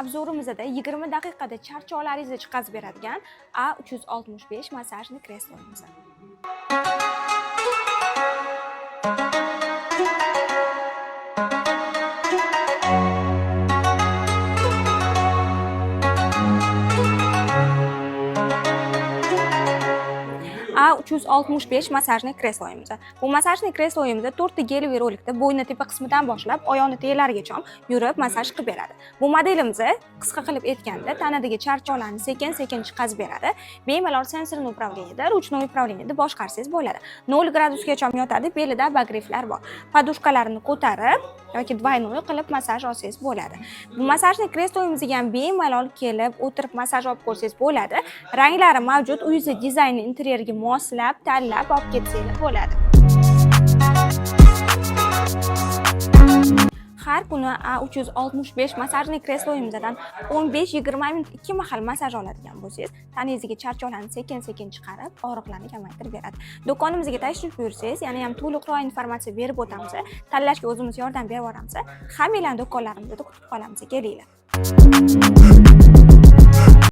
obzorimizda 20 daqiqada charchoqlaringizni chiqazib beradigan A365 massajli kreslomiz. A365 massajli kreslomiz. Bu massajli kreslomizda 4 ta geliy rolikda bo'yni tepa qismidan boshlab oyoqni tellarigacha yurib massaj qilib beradi. Bu modelimizni qisqa qilib aytganda tanadagi charchoqlarni sekin-sekin chiqazib beradi. Bemalol sensorli upravleniyada, ruchnoy upravleniyada boshqarsangiz bo'ladi. 0 gradusgacha yotadi, belida obogreflar bor. Podushkalarni ko'tarib yoki dvaynoy qilib massaj olsangiz bo'ladi. Bu massajli kreslomizga ham bemalol kelib, o'tirib massaj olib ko'rsangiz bo'ladi. Ranglari mavjud, uyingiz dizayni interyerga moslab, tanlab olib ketsangiz bo'ladi. Har kuni A365 massajli kreslomizdan 15-20 minut 2 mahal massaj oladigan bo'lsangiz, tanangizga charchoqlarni sekin-sekin chiqarib, og'riqlarni kamaytirib beradi. Do'konimizga tashrif buyursangiz, yana ham to'liqroq informatsiya berib o'tamiz. Tanlashga o'zimiz yordam berib boramiz. Hammanglarni do'konlarimizda kutib qolamiz. Kelinglar.